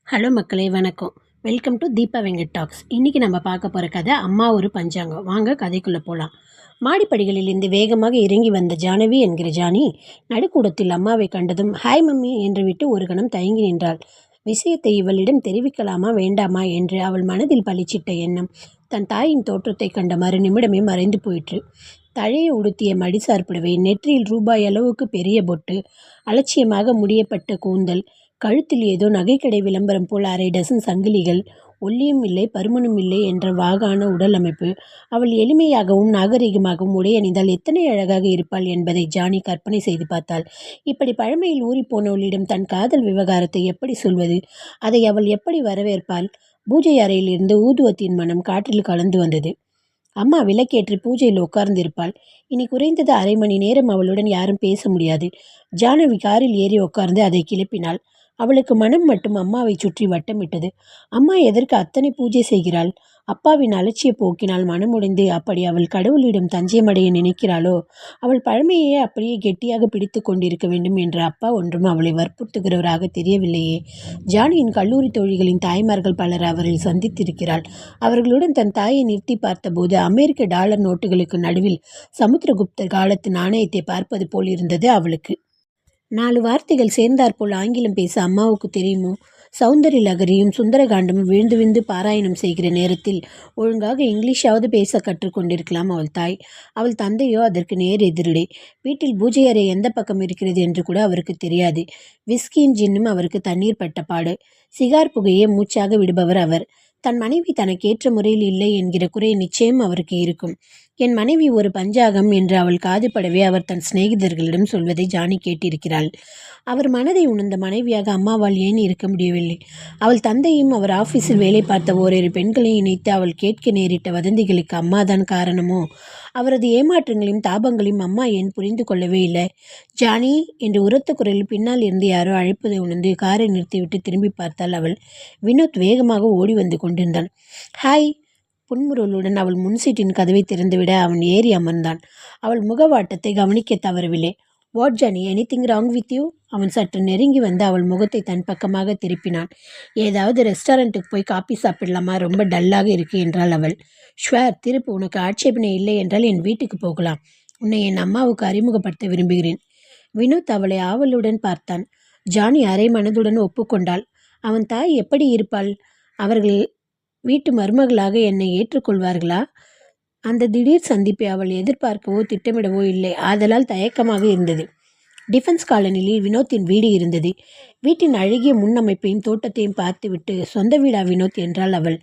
Hello மக்களே, வணக்கம். Welcome to Deepa Venkat talks. இன்றைக்கி நம்ம பார்க்க போகிற கதை அம்மா ஒரு பஞ்சாங்கம். வாங்க கதைக்குள்ளே போகலாம். மாடிப்படிகளில் இருந்து வேகமாக இறங்கி வந்த ஜானவி என்கிற ஜானி நடுக்கூடத்தில் அம்மாவை கண்டதும் ஹாய் மம்மி என்று விட்டு ஒரு கணம் தயங்கி நின்றாள். விஷயத்தை இவளிடம் தெரிவிக்கலாமா வேண்டாமா என்று அவள் மனதில் பளிச்சிட்ட எண்ணம் தன் தாயின் தோற்றத்தை கண்ட மறு நிமிடமே மறைந்து போயிற்று. தழையை உடுத்திய மடிசார் புடவை, நெற்றியில் ரூபாய் அளவுக்கு பெரிய பொட்டு, அலட்சியமாக முடியப்பட்ட கூந்தல், கழுத்தில் ஏதோ நகைக்கடை விளம்பரம் போல் 1/2 டசன் சங்கிலிகள், ஒல்லியும் இல்லை பருமனும் இல்லை என்ற வாகான உடல் அமைப்பு. அவள் எளிமையாகவும் நாகரிகமாகவும் உடை அணிந்தால் எத்தனை அழகாக இருப்பாள் என்பதை ஜானி கற்பனை செய்து பார்த்தாள். இப்படி பழமையில் ஊறிப்போனவளிடம் தன் காதல் விவகாரத்தை எப்படி சொல்வது? அதை அவள் எப்படி வரவேற்பாள்? பூஜை அறையில் இருந்து ஊதுவத்தின் மனம் காற்றில் கலந்து வந்தது. அம்மா விளக்கேற்றி பூஜையில் உட்கார்ந்திருப்பாள். இனி குறைந்தது 1/2 மணி நேரம் அவளுடன் யாரும் பேச முடியாது. ஜானவி காரில் ஏறி உட்கார்ந்து அதை கிளப்பினாள். அவளுக்கு மனம் மட்டும் அம்மாவை சுற்றி வட்டமிட்டது. அம்மா எதற்கு அத்தனை பூஜை செய்கிறாள்? அப்பாவின் அலட்சிய போக்கினால் மனமுடைந்து அப்படி அவள் கடவுளிடம் தஞ்சமடைய நினைக்கிறாளோ? அவள் பழமையே அப்படியே கெட்டியாக பிடித்து கொண்டிருக்க வேண்டும் என்ற அப்பா ஒன்றும் அவளை வற்புறுத்துகிறவராக தெரியவில்லையே. ஜானியின் கல்லூரி தோழிகளின் தாய்மார்கள் பலர் அவரை சந்தித்திருக்கிறாள். அவர்களுடன் தன் தாயை நிறுத்தி பார்த்தபோது அமெரிக்க டாலர் நோட்டுகளுக்கு நடுவில் சமுத்திரகுப்தர் காலத்து நாணயத்தை பார்ப்பது போல் இருந்தது அவளுக்கு. 4 வார்த்தைகள் சேர்ந்தாற்போல் ஆங்கிலம் பேச அம்மாவுக்கு தெரியுமோ? சௌந்தரி லகரியும் சுந்தரகாண்டமும் விழுந்து விழுந்து பாராயணம் செய்கிற நேரத்தில் ஒழுங்காக இங்கிலீஷாவது பேச கற்றுக்கொண்டிருக்கலாம் அவள் தாய். அவள் தந்தையோ அதற்கு நேர் எதிரடே. வீட்டில் பூஜை அறை எந்த பக்கம் இருக்கிறது என்று கூட அவருக்கு தெரியாது. விஸ்கியும் ஜின்னும் அவருக்கு தண்ணீர் பட்ட பாடு. சிகார் புகையே மூச்சாக விடுபவர் அவர். தன் மனைவி தனக்கேற்ற முறையில் இல்லை என்கிற குறை நிச்சயம் அவருக்கு இருக்கும். என் மனைவி ஒரு பஞ்சாகம் என்று அவள் காதுபடவே அவர் தன் சிநேகிதர்களிடம் சொல்வதை ஜானி கேட்டிருக்கிறாள். அவர் மனதை உணர்ந்த மனைவியாக அம்மாவால் ஏன் இருக்க முடியவில்லை? அவள் தந்தையும் அவர் ஆஃபீஸில் வேலை பார்த்த ஓரிரு பெண்களையும் இணைத்து அவள் கேட்க நேரிட்ட வதந்திகளுக்கு அம்மாதான் காரணமோ? அவரது ஏமாற்றங்களையும் தாபங்களையும் அம்மா ஏன் புரிந்து கொள்ளவே இல்லை? ஜானி என்று உரத்த குரலில் பின்னால் இருந்து யாரோ அழைப்பதை உணர்ந்து காரை நிறுத்திவிட்டு திரும்பி பார்த்தாள் அவள். வினோத் வேகமாக ஓடி வந்து கொண்டிருந்தான். ஹாய்! புன்முறுவலுடன் அவள் முன்சீட்டின் கதவை திறந்துவிட அவன் ஏறி அமர்ந்தான். அவள் முகவாட்டத்தை கவனிக்க தவறவில்லை. What Johnny, anything wrong with you? அவன் சற்று நெருங்கி வந்து அவள் முகத்தை தன் பக்கமாக திருப்பினான். ஏதாவது ரெஸ்டாரண்ட்டுக்கு போய் காப்பி சாப்பிடலாமா? ரொம்ப டல்லாக இருக்கு என்றாள் அவள். ஷ்வர், திருப்பு. உனக்கு ஆட்சேபனை இல்லை என்றால் என் வீட்டுக்கு போகலாம். உன்னை என் அம்மாவுக்கு அறிமுகப்படுத்த விரும்புகிறேன். வினோத் அவளை ஆவலுடன் பார்த்தான். ஜானி அரை மனதுடன் ஒப்புக்கொண்டாள். அவன் தாய் எப்படி இருப்பாள்? அவர்கள் வீட்டு மருமகளாக என்னை ஏற்றுக்கொள்வார்களா? அந்த திடீர் சந்திப்பை அவள் எதிர்பார்க்கவோ திட்டமிடவோ இல்லை. ஆதலால் தயக்கமாக இருந்தது. டிஃபென்ஸ் காலனியில் வினோத்தின் வீடு இருந்தது. வீட்டின் அழகிய முன்னமைப்பையும் தோட்டத்தையும் பார்த்துவிட்டு, சொந்த வீடா வினோத் என்றாள் அவள்.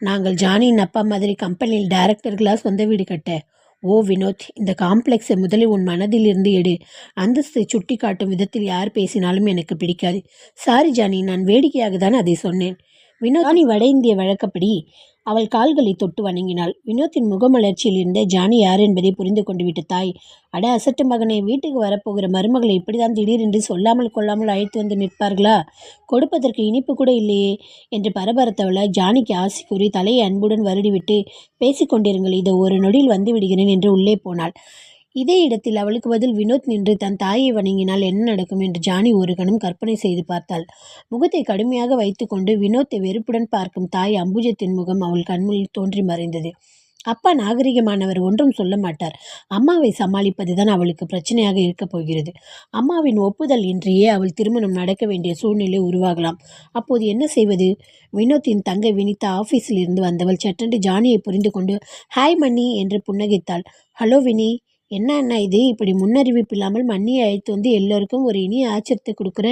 நாங்கள் ஜானியின் அப்பா மாதிரி கம்பெனியில் டைரக்டர்களா சொந்த வீடு கட்ட? ஓ வினோத், இந்த காம்ப்ளெக்ஸை முதலில் உன் மனதில் இருந்து எடு. அந்தஸ்தை சுட்டி காட்டும் விதத்தில் யார் பேசினாலும் எனக்கு பிடிக்காது. சாரி ஜானி, நான் வேடிக்கையாக தான் அதை சொன்னேன். ஜானி வட இந்திய வழக்கப்படி அவள் கால்களை தொட்டு வணங்கினாள். வினோத்தின் முகமலர்ச்சியில் இருந்த ஜானி யார் என்பதை புரிந்து கொண்டு விட்ட தாய், அட அசட்டு மகனை, வீட்டுக்கு வரப்போகிற மருமகளை இப்படிதான் திடீரென்று சொல்லாமல் கொள்ளாமல் அழைத்து வந்து நிற்பார்களா? கொடுப்பதற்கு இனிப்பு கூட இல்லையே என்று பரபரத்தவள ஜானிக்கு ஆசி கூறி தலையை அன்புடன் வருடிவிட்டு, பேசிக்கொண்டிருங்கள், இதோ ஒரு நொடியில் வந்து விடுகிறேன் என்று உள்ளே போனாள். இதே இடத்தில் அவளுக்கு பதில் வினோத் நின்று தன் தாயை வணங்கினால் என்ன நடக்கும் என்று ஜானி ஒரு கணம் கற்பனை செய்து பார்த்தாள். முகத்தை கடுமையாக வைத்துக்கொண்டு வினோத்தை வெறுப்புடன் பார்க்கும் தாய் அம்புஜத்தின் முகம் அவள் கண்முன்னில் தோன்றி மறைந்தது. அப்பா நாகரிகமானவர், ஒன்றும் சொல்ல மாட்டார். அம்மாவை சமாளிப்பதுதான் அவளுக்கு பிரச்சனையாக இருக்கப் போகிறது. அம்மாவின் ஒப்புதல் இன்றியே அவள் திருமணம் நடக்க வேண்டிய சூழ்நிலை உருவாகலாம். அப்போது என்ன செய்வது? வினோத்தின் தங்கை வினிதா ஆஃபீஸில் இருந்து வந்தவள் சட்டென்று ஜானியை புரிந்து கொண்டு ஹாய் மன்னி என்று புன்னகைத்தாள். ஹலோ வினி, என்ன அண்ணா இது, இப்படி முன்னறிவிப்பு இல்லாமல் மன்னியை அழைத்து வந்து எல்லோருக்கும் ஒரு இனிய ஆச்சரியத்தை கொடுக்குற?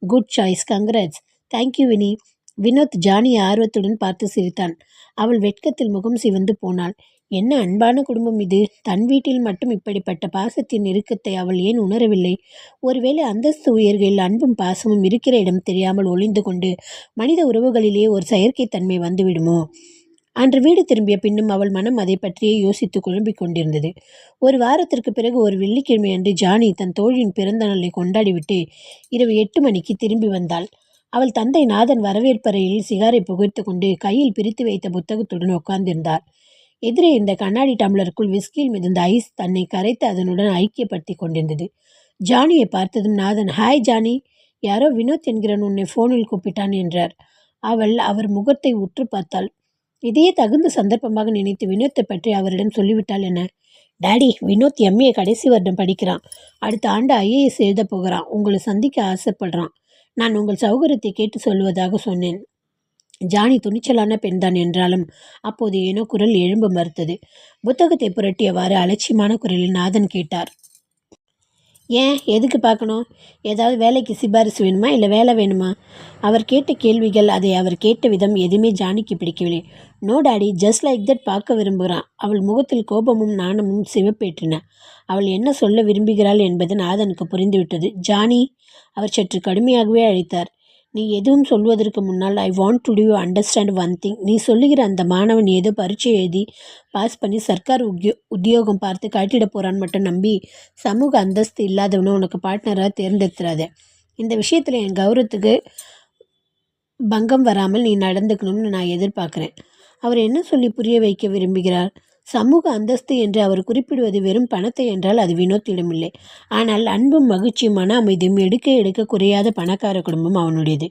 Good choice, congrats. Thank you Vini. Vinod ஜானியை ஆர்வத்துடன் பார்த்து சிரித்தான். அவள் வெட்கத்தில் முகம் சிவந்து போனாள். என்ன அன்பான குடும்பம் இது! தன் வீட்டில் மட்டும் இப்படிப்பட்ட பாசத்தின் இறுக்கத்தை அவள் ஏன் உணரவில்லை? ஒருவேளை அந்தஸ்து உயர்கையில் அன்பும் பாசமும் இருக்கிற இடம் தெரியாமல் ஒளிந்து கொண்டு மனித உறவுகளிலே ஒரு செயற்கைத்தன்மை வந்துவிடுமோ? அன்று வீடு திரும்பிய பின்னும் அவள் மனம் அதை பற்றியே யோசித்து குழம்பிக் கொண்டிருந்தது. ஒரு வாரத்திற்கு பிறகு ஒரு வெள்ளிக்கிழமை அன்று ஜானி தன் தோழியின் பிறந்த நாளை கொண்டாடிவிட்டு இரவு 8 மணிக்கு திரும்பி வந்தாள். அவள் தந்தை நாதன் வரவேற்பறையில் சிகாரை புகைத்து கொண்டு கையில் பிரித்து வைத்த புத்தகத்துடன் உட்கார்ந்திருந்தார். எதிரே இந்த கண்ணாடி டம்ளருக்குள் விஸ்கியில் மிதந்த ஐஸ் தன்னை கரைத்து அதனுடன் ஐக்கியப்படுத்தி கொண்டிருந்தது. ஜானியை பார்த்ததும் நாதன், ஹாய் ஜானி, யாரோ வினோத் என்கிறன் உன்னை ஃபோனில் கூப்பிட்டான் என்றார். அவள் அவர் முகத்தை உற்று பார்த்தாள். இதையே தகுந்த சந்தர்ப்பமாக நினைத்து வினோத்தை பற்றி அவரிடம் சொல்லிவிட்டாள். என்ன? டாடி, வினோத் எம்ஏ கடைசி வருடம் படிக்கிறான். அடுத்த ஆண்டு ஐஏஎஸ் எழுத போகிறான். உங்களை சந்திக்க ஆசைப்படுறான். நான் உங்கள் சௌகரியத்தை கேட்டு சொல்வதாக சொன்னேன். ஜானி துணிச்சலான பெண்தான் என்றாலும் அப்போது ஏனோ குரல் எழும்ப மறுத்தது. புத்தகத்தை புரட்டியவாறு அலட்சியமான குரலில் நாதன் கேட்டார். ஏன், எதுக்கு பார்க்கணும்? ஏதாவது வேலைக்கு சிபாரிசு வேணுமா, இல்லை வேலை வேணுமா? அவர் கேட்ட கேள்விகள், அதை அவர் கேட்ட விதம் எதுவுமே ஜானிக்கு பிடிக்கவில்லை. No daddy, just like that பார்க்க விரும்புகிறான். அவள் முகத்தில் கோபமும் நாணமும் சிவப்பேற்றின. அவள் என்ன சொல்ல விரும்புகிறாள் என்பது நாதனுக்கு புரிந்துவிட்டது. ஜானி, அவர் சற்று கடுமையாகவே அழைத்தார். நீ எதுவும் சொல்வதற்கு முன்னால் I want to to understand one thing. நீ சொல்லுகிற அந்த மாணவன் ஏதோ பரீட்சை எழுதி பாஸ் பண்ணி சர்க்கார் உத்தியோகம் பார்த்து காட்டிட போகிறான்னு மட்டும் நம்பி சமூக அந்தஸ்து இல்லாதவனை உனக்கு பார்ட்னராக தேர்ந்தெடுத்துறாத. இந்த விஷயத்தில் என் கௌரவத்துக்கு பங்கம் வராமல் நீ நடந்துக்கணும்னு நான் எதிர்பார்க்குறேன். அவர் என்ன சொல்லி புரிய வைக்க விரும்புகிறார்? சமூக அந்தஸ்து என்று அவர் குறிப்பிடுவது வெறும் பணத்தை என்றால் அது வினோத்திடமில்லை. ஆனால் அன்பும் மகிழ்ச்சியும் மன அமைதியும் எடுக்க எடுக்க குறையாத பணக்கார குடும்பம் அவனுடையது.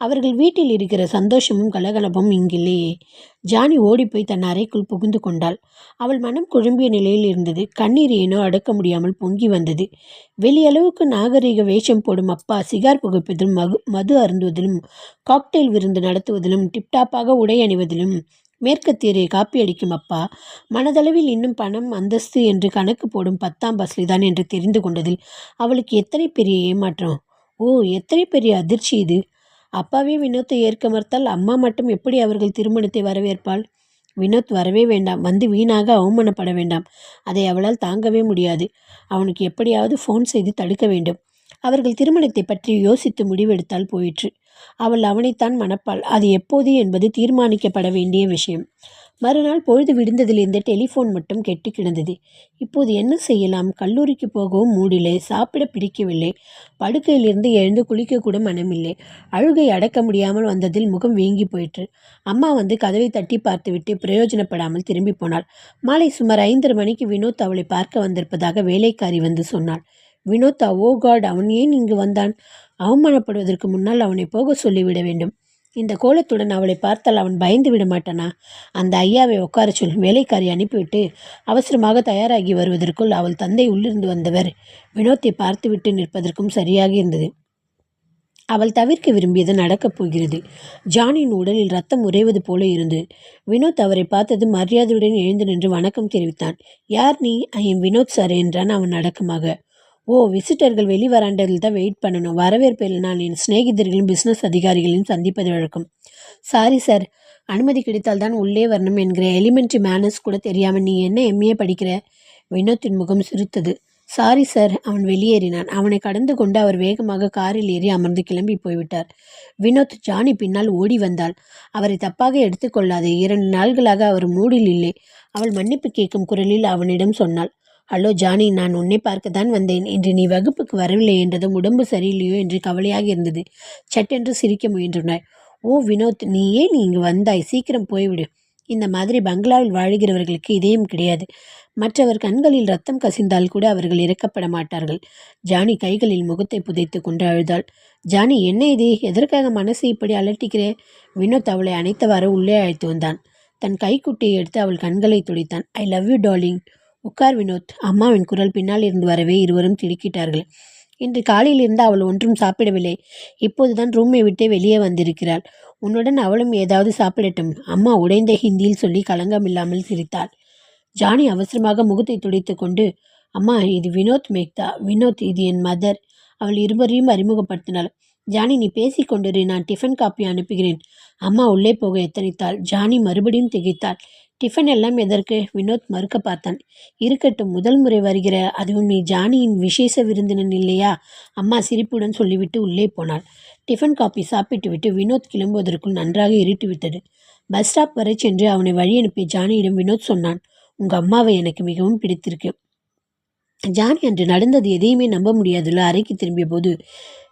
அவர்கள் வீட்டில் இருக்கிற சந்தோஷமும் கலகலப்பும் இங்கில்லையே. ஜானி ஓடிப்போய் தன் அறைக்குள் புகுந்து கொண்டாள். அவள் மனம் குழம்பிய நிலையில் இருந்தது. கண்ணீர் ஏனோ அடக்க முடியாமல் பொங்கி வந்தது. வெளியளவுக்கு நாகரிக வேஷம் போடும் அப்பா சிகார் புகைப்பதிலும் மது அருந்துவதிலும் காக்டெயில் விருந்து நடத்துவதிலும் டிப்டாப்பாக உடை அணிவதிலும் மேற்கத்தியரை காப்பியடிக்கும் அப்பா மனதளவில் இன்னும் பணம் அந்தஸ்து என்று கணக்கு போடும் 10ஆம் பஸ்லிதான் என்று தெரிந்து கொண்டதில் அவளுக்கு எத்தனை பெரிய ஏமாற்றம்! ஓ, எத்தனை பெரிய அதிர்ச்சி இது! அப்பாவே வினோத்தை ஏற்க மறுத்தால் அம்மா மட்டும் எப்படி அவர்கள் திருமணத்தை வரவேற்பாள்? வினோத் வரவே வேண்டாம், வந்து வீணாக அவமானப்பட வேண்டாம். அதை அவளால் தாங்கவே முடியாது. அவனுக்கு எப்படியாவது ஃபோன் செய்து தடுக்க வேண்டும். அவர்கள் திருமணத்தை பற்றி யோசித்து முடிவெடுத்தால் போயிற்று. அவள் அவனைத்தான் மணப்பாள். அது எப்போது என்பது தீர்மானிக்கப்பட வேண்டிய விஷயம். மறுநாள் பொழுது விடுந்ததிலிருந்து டெலிஃபோன் மட்டும் கெட்டு கிடந்தது. இப்போது என்ன செய்யலாம்? கல்லூரிக்கு போகவும் மூடில்லை, சாப்பிட பிடிக்கவில்லை, படுக்கையிலிருந்து எழுந்து குளிக்கக்கூட மனமில்லை. அழுகை அடக்க முடியாமல் வந்ததில் முகம் வீங்கி போயிற்று. அம்மா வந்து கதவை தட்டி பார்த்துவிட்டு பிரயோஜனப்படாமல் திரும்பி போனாள். மாலை சுமார் 5:30 மணிக்கு வினோத் அவளை பார்க்க வந்திருப்பதாக வேலைக்காரி வந்து சொன்னாள். வினோத், ஓ காட், அவன் ஏன் இங்கு வந்தான்? அவமானப்படுவதற்கு முன்னால் அவனை போக சொல்லிவிட வேண்டும். இந்த கோலத்துடன் அவளை பார்த்தால் அவன் பயந்து விட மாட்டானா? அந்த ஐயாவை உட்கார சொல். வேலைக்காரி அனுப்பிவிட்டு அவசரமாக தயாராகி வருவதற்குள் அவள் தந்தை உள்ளிருந்து வந்தவர் வினோத்தை பார்த்துவிட்டு நிற்பதற்கும் சரியாக இருந்தது. அவள் தவிர்க்க விரும்பியது நடக்கப் போகிறது. ஜானின் உடலில் ரத்தம் உறைவது போல இருந்தது. வினோத் அவரை பார்த்தது மரியாதையுடன் எழுந்து நின்று வணக்கம் தெரிவித்தான். யார் நீ? ஐ எம் வினோத் சார் என்றான் அவன் அடக்கமாக. ஓ, விசிட்டர்கள் வெளி வராண்டதில் தான் வெயிட் பண்ணணும். வரவேற்பில் நான் என் சிநேகிதர்களும் பிஸ்னஸ் அதிகாரிகளையும் சந்திப்பது வழக்கம். சாரி சார், அனுமதி கிடைத்தால் தான் உள்ளே வரணும் என்கிற எலிமெண்ட்ரி மேனர்ஸ் கூட தெரியாமல் நீ என்ன எம்ஏ படிக்கிற? வினோத்தின் முகம் சிரித்தது. Sorry sir. அவன் வெளியேறினான். அவனை கடந்து கொண்டு அவர் வேகமாக காரில் ஏறி அமர்ந்து கிளம்பி போய்விட்டார். வினோத் ஜானி பின்னால் ஓடி வந்தாள். அவரை தப்பாக எடுத்துக்கொள்ளாதே, 2 நாள்களாக அவர் மூடில் இல்லை. அவள் மன்னிப்பு கேட்கும் குரலில் அவனிடம் சொன்னாள். ஹலோ ஜானி, நான் உன்னை பார்க்கத்தான் வந்தேன். இன்று நீ வகுப்புக்கு வரவில்லை என்றதும் உடம்பு சரியில்லையோ என்று கவலையாக இருந்தது. சட்டென்று சிரிக்க முயன்றாய். ஓ வினோத், நீ ஏன் இங்கு வந்தாய்? சீக்கிரம் போய்விடு. இந்த மாதிரி பங்களாவில் வாழ்கிறவர்களுக்கு இதயம் கிடையாது. மற்றவர் கண்களில் ரத்தம் கசிந்தால் கூட அவர்கள் இறக்கப்பட மாட்டார்கள். ஜானி கைகளில் முகத்தை புதைத்து கொண்டு அழுதாள். ஜானி, என்ன இது? எதற்காக மனசை இப்படி அலட்டிக்கிறே? வினோத் அவளை அணைத்தவாறு உள்ளே அழைத்து வந்தான். தன் கைக்குட்டியை எடுத்து அவள் கண்களை துடைத்தான். I love you darling. உட்கார் வினோத். அம்மாவின் குரல் பின்னால் இருந்து வரவே இருவரும் திடுக்கிட்டார்கள். இன்று காலையிலிருந்து அவள் ஒன்றும் சாப்பிடவில்லை. இப்போதுதான் ரூமை விட்டே வெளியே வந்திருக்கிறாள். உன்னுடன் அவளும் ஏதாவது சாப்பிடட்டும். அம்மா உடைந்த ஹிந்தியில் சொல்லி களங்கமில்லாமல் சிரித்தாள். ஜானி அவசரமாக முகத்தை துடைத்து கொண்டு, அம்மா, இது வினோத் மேக்தா. வினோத், இது என் மதர். அவள் இருவரையும் அறிமுகப்படுத்தினாள். ஜானி, நீ பேசிக்கொண்டிரு, நான் டிஃபன் காப்பி அனுப்புகிறேன். அம்மா உள்ளே போக எத்தனித்தாள். ஜானி மறுபடியும் திகைத்தாள். டிஃபன் எல்லாம் எதற்கு? வினோத் மறுக்க பார்த்தான். இருக்கட்டும், முதல் முறை வருகிற, அதுவும் நீ ஜானியின் விசேஷ விருந்தினன் இல்லையா? அம்மா சிரிப்புடன் சொல்லிவிட்டு உள்ளே போனாள். டிஃபன் காப்பி சாப்பிட்டு விட்டு வினோத் கிளம்புவதற்குள் நன்றாக இருட்டிவிட்டது. பஸ் ஸ்டாப் வரை சென்று அவனை வழி அனுப்பி ஜானியிடம் வினோத் சொன்னான். உங்கள் அம்மாவை எனக்கு மிகவும் பிடித்திருக்கு. ஜானி அன்று நடந்தது எதையுமே நம்ப முடியாதுள்ள அறைக்கு திரும்பிய போது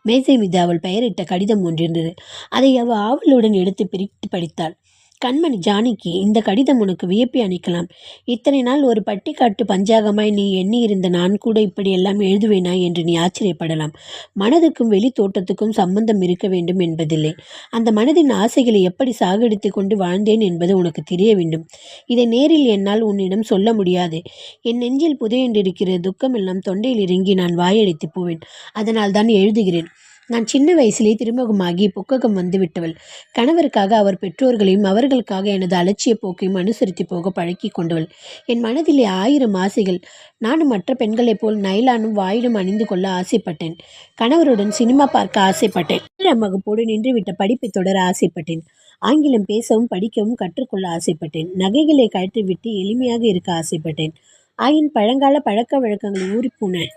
மேசை மீது அவள் பெயரிட்ட கடிதம் ஒன்றிருந்தது. அதை அவள் ஆவலுடன் எடுத்து பிரித்து படித்தாள். கண்மணி ஜானகி, இந்த கடிதம் உனக்கு வியப்பை அளிக்கலாம். இத்தனை நாள் ஒரு பட்டிக்காட்டு பஞ்சாங்கமாய் நீ எண்ணியிருந்த நான் கூட இப்படியெல்லாம் எழுதுவேனா என்று நீ ஆச்சரியப்படலாம். மனதுக்கும் வெளி தோட்டத்துக்கும் சம்பந்தம் இருக்க வேண்டும் என்பதில்லை. அந்த மனதின் ஆசைகளை எப்படி சாகடித்து கொண்டு வாழ்ந்தேன் என்பது உனக்கு தெரிய வேண்டும். இதை நேரில் என்னால் உன்னிடம் சொல்ல முடியாது. என் நெஞ்சில் புதையென்றிருக்கிற துக்கமெல்லாம் தொண்டையில் இறங்கி நான் வாயடைத்து போவேன். அதனால் தான் எழுதுகிறேன். நான் சின்ன வயசிலே திருமுகமாகி புக்ககம் வந்துவிட்டவள். கணவருக்காக அவர் பெற்றோர்களையும் அவர்களுக்காக எனது அலட்சிய போக்கையும் அனுசரித்து போக பழக்கி கொண்டவள். என் மனதிலே 1000 ஆசைகள். நானும் மற்ற பெண்களைப் போல் நைலானும் வாயிலும் அணிந்து கொள்ள ஆசைப்பட்டேன். கணவருடன் சினிமா பார்க்க ஆசைப்பட்டேன். 7ஆம் வகுப்போடு நின்றுவிட்ட படிப்பை தொடர ஆசைப்பட்டேன். ஆங்கிலம் பேசவும் படிக்கவும் கற்றுக்கொள்ள ஆசைப்பட்டேன். நகைகளை கழற்றிவிட்டு எளிமையாக இருக்க ஆசைப்பட்டேன். ஆயின் பழங்கால பழக்க வழக்கங்களை ஊறிப்போன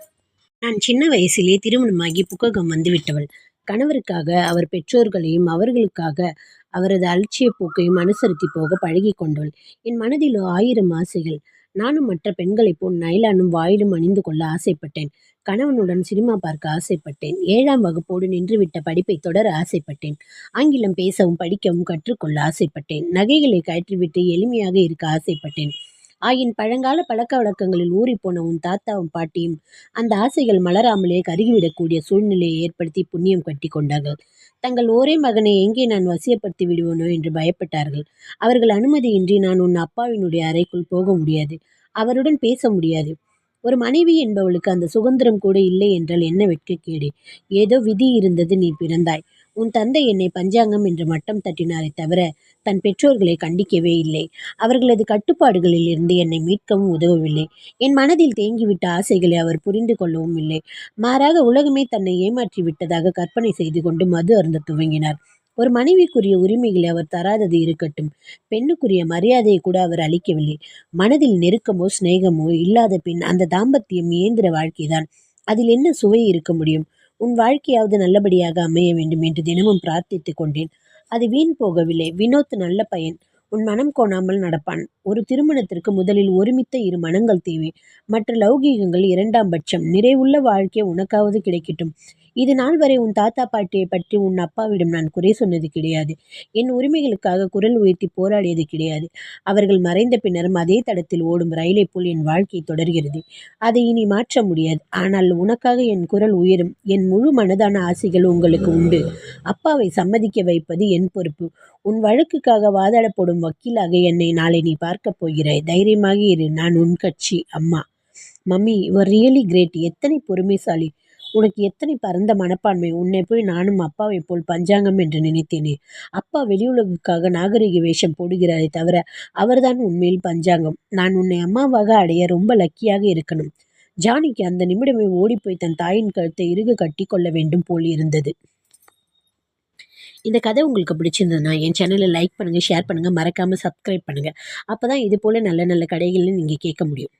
நான் சின்ன வயசிலே திருமணமாகி புக்ககம் வந்துவிட்டவள். கணவருக்காக அவர் பெற்றோர்களையும் அவர்களுக்காக அவரது அலட்சிய போக்கையும் அனுசரித்து போக பழகி கொண்டவள். என் மனதிலோ 1000 ஆசைகள். நானும் மற்ற பெண்களைப் போல் நைலானும் வாயிலும் அணிந்து கொள்ள ஆசைப்பட்டேன். கணவனுடன் சினிமா பார்க்க ஆசைப்பட்டேன். 7ஆம் வகுப்போடு நின்றுவிட்ட படிப்பை தொடர ஆசைப்பட்டேன். ஆங்கிலம் பேசவும் படிக்கவும் கற்றுக்கொள்ள ஆசைப்பட்டேன். நகைகளை கழற்றிவிட்டு எளிமையாக இருக்க ஆசைப்பட்டேன். ஆயின் பழங்கால பழக்க வழக்கங்களில் ஊறிப்போன உன் தாத்தாவும் பாட்டியும் அந்த ஆசைகள் மலராமலே கருகிவிடக்கூடிய சூழ்நிலையை ஏற்படுத்தி புண்ணியம் கட்டி கொண்டார்கள். தங்கள் ஒரே மகனை எங்கே நான் வசியப்படுத்தி விடுவேனோ என்று பயப்பட்டார்கள். அவர்கள் அனுமதியின்றி நான் உன் அப்பாவினுடைய அறைக்குள் போக முடியாது. அவருடன் பேச முடியாது. ஒரு மனைவி என்பவளுக்கு அந்த சுதந்திரம் கூட இல்லை என்றால் என்ன வெட்கக்கேடு. ஏதோ விதி இருந்தது, நீ பிறந்தாய். உன் தந்தை என்னை பஞ்சாங்கம் என்று மட்டம் தட்டினாரே தவிர தன் பெற்றோர்களை கண்டிக்கவே இல்லை. அவர்களது கட்டுப்பாடுகளில் இருந்து என்னை மீட்கவும் உதவவில்லை. என் மனதில் தேங்கிவிட்ட ஆசைகளை அவர் புரிந்து கொள்ளவும் இல்லை. மாறாக உலகமே தன்னை ஏமாற்றி விட்டதாக கற்பனை செய்து கொண்டு மது அருந்த துவங்கினார். ஒரு மனைவிக்குரிய உரிமைகளை அவர் தராதது இருக்கட்டும், பெண்ணுக்குரிய மரியாதையை கூட அவர் அளிக்கவில்லை. மனதில் நெருக்கமோ சிநேகமோ இல்லாத பின் அந்த தாம்பத்தியம் இயந்திர வாழ்க்கைதான். அதில் என்ன சுவை இருக்க முடியும்? உன் வாழ்க்கையாவது நல்லபடியாக அமைய வேண்டும் என்று தினமும் பிரார்த்தித்துக் கொண்டேன். அது வீண் போகவில்லை. வினோத் நல்ல பையன். உன் மனம் கோணாமல் நடப்பான். ஒரு திருமணத்திற்கு முதலில் ஒருமித்த 2 மனங்கள் தேவை. மற்ற லௌகீகங்கள் 2ஆம் பட்சம். நிறைவுள்ள வாழ்க்கை உனக்காவது கிடைக்கட்டும். இது நாள் வரை உன் தாத்தா பாட்டியை பற்றி உன் அப்பாவிடம் நான் குறை சொன்னது கிடையாது. என் உரிமைகளுக்காக குரல் உயர்த்தி போராடியது கிடையாது. அவர்கள் மறைந்த பின்னரும் அதே தடத்தில் ஓடும் ரயிலைப் போல் என் வாழ்க்கை தொடர்கிறது. அதை இனி மாற்ற முடியாது. ஆனால் உனக்காக என் குரல் உயரும். என் முழு மனதான ஆசைகள் உங்களுக்கு உண்டு. அப்பாவை சம்மதிக்க வைப்பது என் பொறுப்பு. உன் வழக்குக்காக வாதாடப் போடும் வக்கீலாக என்னை நாளை நீ பார்க்கப் போகிறாய். தைரியமாக இரு. நான் உன் கட்சி. அம்மா. Mummy, your really great. எத்தனை பொறுமைசாலி. உனக்கு எத்தனை பரந்த மனப்பான்மை. உன்னை போய் நானும் அப்பாவைப் போல் பஞ்சாங்கம் என்று நினைத்தேனே. அப்பா வெளியுலகுக்காக நாகரிக வேஷம் போடுகிறாரே தவிர அவர்தான் உண்மையில் பஞ்சாங்கம். நான் உன்னை அம்மாவாக அடைய ரொம்ப லக்கியாக இருக்கணும். ஜானிக்கு அந்த நிமிடமே ஓடிப்போய் தன் தாயின் கழுத்தை இறுக கட்டி கொள்ள வேண்டும் போல் இருந்தது. இந்த கதை உங்களுக்கு பிடிச்சிருந்ததுன்னா என் சேனலை லைக் பண்ணுங்கள், ஷேர் பண்ணுங்கள், மறக்காமல் சப்ஸ்கிரைப் பண்ணுங்கள். அப்போ தான் இது போல் நல்ல நல்ல கதைகளை நீங்கள் கேட்க முடியும்.